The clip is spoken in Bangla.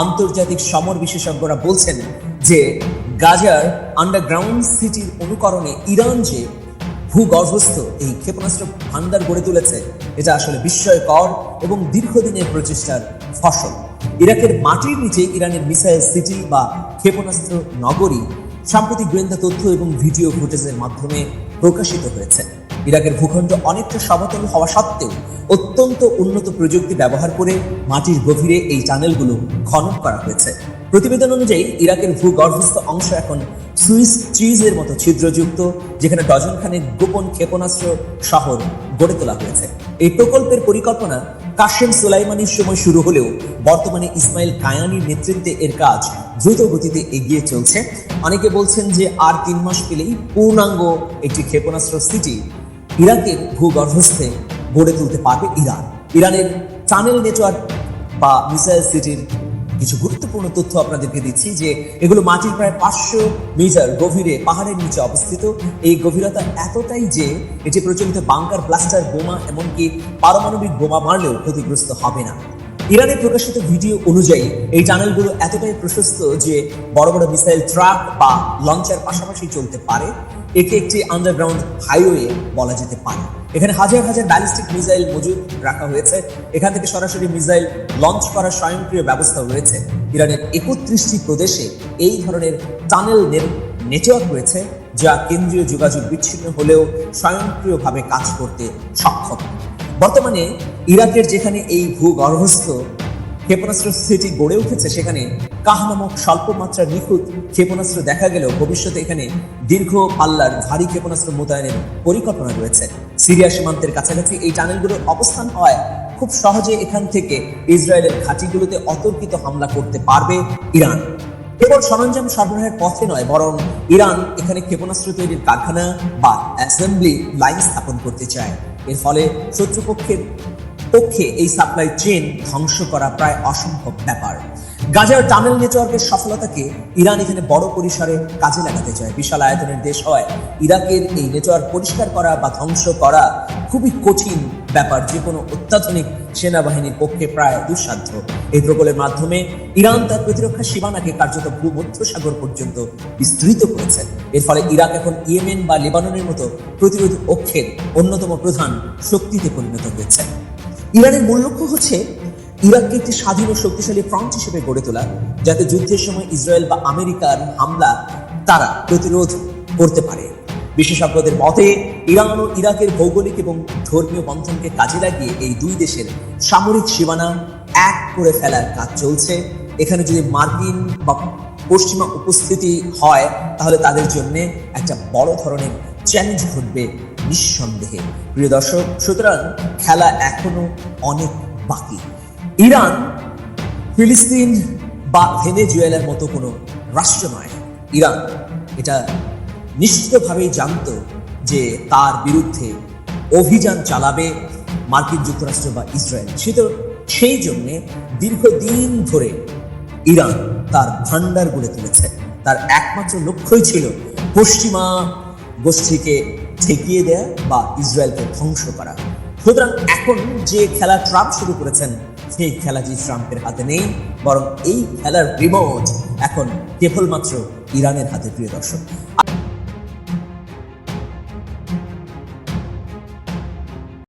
আন্তর্জাতিক সমর বিশেষজ্ঞরা বলছেন যে গাজার আন্ডারগ্রাউন্ড সিটির অনুকরণে ইরান যে ভূগর্ভস্থ এই ক্ষেপণাস্ত্র ভান্ডার গড়ে তুলেছে, এটা আসলে বিস্ময়কর এবং দীর্ঘদিনের প্রচেষ্টার ফসল। ইরাকের মাটির নিচে ইরানের মিসাইল সিটি বা ক্ষেপণাস্ত্র নগরী সাম্প্রতিক গোয়েন্দা তথ্য এবং ভিডিও ফুটেজের মাধ্যমে প্রকাশিত হয়েছে। ইরাকের ভূখণ্ড অনেকটা সমতল হওয়া সত্ত্বেও অত্যন্ত উন্নত প্রযুক্তি ব্যবহার করে মাটির গভীরে এই টানেলগুলো খনন করা হয়েছে। প্রতিবেদন অনুযায়ী ইরাকের ভূগর্ভস্থ অংশ এখন সুইস চিজের মতো ছিদ্রযুক্ত, যেখানে ডজন খানেক গোপন ক্ষেপণাস্ত্র শহর গড়ে তোলা হয়েছে। এই প্রকল্পের পরিকল্পনা কাশেম সুলাইমানির সময় শুরু হলেও বর্তমানে ইসমাইল কায়ানির নেতৃত্বে এর কাজ দ্রুত গতিতে এগিয়ে চলছে। অনেকে বলছেন যে আর 3 মাস পেলেই পূর্ণাঙ্গ একটি ক্ষেপণাস্ত্র সিটি ইরাকের ভূগর্ভস্থে গড়ে তুলতে পারবে ইরান। ইরানের টানেল নেটওয়ার্ক বা মিসাইল সিটির কিছু গুরুত্বপূর্ণ তথ্য আপনাদেরকে দিচ্ছি যে এগুলো মাটির প্রায় 500 মিটার গভীরে পাহাড়ের নিচে অবস্থিত। এই গভীরতা এতটাই যে এটি প্রচলিত বাংকার, ব্লাস্টার, বোমা এমনকি পারমাণবিক বোমা মারলেও ক্ষতিগ্রস্ত হবে না। ইরানের প্রকাশিত ভিডিও অনুযায়ী এই টানেলগুলো এতটাই প্রশস্ত যে বড় বড় মিসাইল ট্রাক বা লঞ্চার পাশাপাশি চলতে পারে। একে একটি আন্ডারগ্রাউন্ড হাইওয়ে বলা যেতে পারে। এখানে হাজার হাজার ব্যালিস্টিক মিসাইল মজুদ রাখা হয়েছে। এখান থেকে সরাসরি মিসাইল লঞ্চ করার স্বয়ংক্রিয় ব্যবস্থা রয়েছে। ইরানের 31টি প্রদেশে এই ধরনের টানেল নেটওয়ার্ক রয়েছে, যা কেন্দ্রীয় যোগাযোগ বিচ্ছিন্ন হলেও স্বয়ংক্রিয়ভাবে কাজ করতে সক্ষম। বর্তমানে ইরাকের যেখানে এই ভূগর্ভস্থ ক্ষেপণাস্ত্র সিটি গড়ে উঠেছে, সেখানে কাহ নামক স্বল্প মাত্রার নিখুঁত ক্ষেপণাস্ত্র দেখা গেলেও ভবিষ্যতে এখানে দীর্ঘ পাল্লার ভারী ক্ষেপণাস্ত্র মোতায়েনের পরিকল্পনা রয়েছে। সিরিয়া সীমান্তের কাছাকাছি এই টানেলগুলোর অবস্থান হয় খুব সহজে এখান থেকে ইসরায়েলের ঘাঁটিগুলোতে অতর্কিত হামলা করতে পারবে ইরান। কেবল সরঞ্জাম সরবরাহের পথে নয়, বরং ইরান এখানে ক্ষেপণাস্ত্র তৈরির কারখানা বা অ্যাসেম্বলি লাইন স্থাপন করতে চায়। এর ফলে শত্রুপক্ষের পক্ষে এই সাপ্লাই চেইন ধ্বংস করা প্রায় অসম্ভব ব্যাপার। গাজার টানেল নেটওয়ার্কের সফলতাকে ইরান এখানে বড় পরিসরে কাজে লাগাতে চায়। বিশাল আয়তনের দেশ হয় ইরাকের এই নেটওয়ার্ক পরিষ্কার করা বা ধ্বংস করা খুবই কঠিন ব্যাপার, যে কোনো অত্যাধুনিক সেনাবাহিনীর পক্ষে প্রায় দুঃসাধ্য। এই প্রকল্পের মাধ্যমে ইরান তার প্রতিরক্ষা সীমানাকে কার্যত ভূমধ্যসাগর পর্যন্ত বিস্তৃত করেছে। এর ফলে ইরাক এখন ইয়েমেন বা লেবাননের মতো প্রতিরোধ অক্ষের অন্যতম প্রধান শক্তিতে পরিণত হয়েছে। ইরানের মূল লক্ষ্য হচ্ছে ইরাককে একটি স্বাধীন ও শক্তিশালী ফ্রন্ট হিসেবে গড়ে তোলা, যাতে যুদ্ধের সময় ইসরায়েল বা আমেরিকার হামলা তারা প্রতিরোধ করতে পারে। বিশেষজ্ঞদের মতে ইরান ও ইরাকের ভৌগোলিক এবং ধর্মীয় বন্ধনকে কাজে লাগিয়ে এই দুই দেশের সামরিক সীমানা এক করে ফেলার কাজ চলছে। এখানে যদি মার্কিন বা পশ্চিমা উপস্থিতি হয়, তাহলে তাদের জন্য একটা বড় ধরনের চ্যালেঞ্জ ঘটবে নিঃসন্দেহে। প্রিয় দর্শক, সুতরাং খেলা এখনো অনেক বাকি। ইরান ফিলিস্তিন বা ভেনেজুয়েলার মতো কোনো রাষ্ট্র নয়। ইরান এটা নিশ্চিতভাবেই জানত যে তার বিরুদ্ধে অভিযান চালাবে মার্কিন যুক্তরাষ্ট্র বা ইসরায়েল। সেই জন্যে দীর্ঘদিন ধরে ইরান তার ভান্ডার গড়ে তুলেছে। তার একমাত্র লক্ষ্যই ছিল পশ্চিমা গোষ্ঠীকে ঠেকিয়ে দেয়া বা ইসরায়েলকে ধ্বংস করা। সুতরাং এখন যে খেলা ট্রাম্প শুরু করেছেন, সেই খেলাটি ট্রাম্পের হাতে নেই, বরং এই খেলার রিমোট এখন কেবলমাত্র ইরানের হাতে। প্রিয় দর্শক,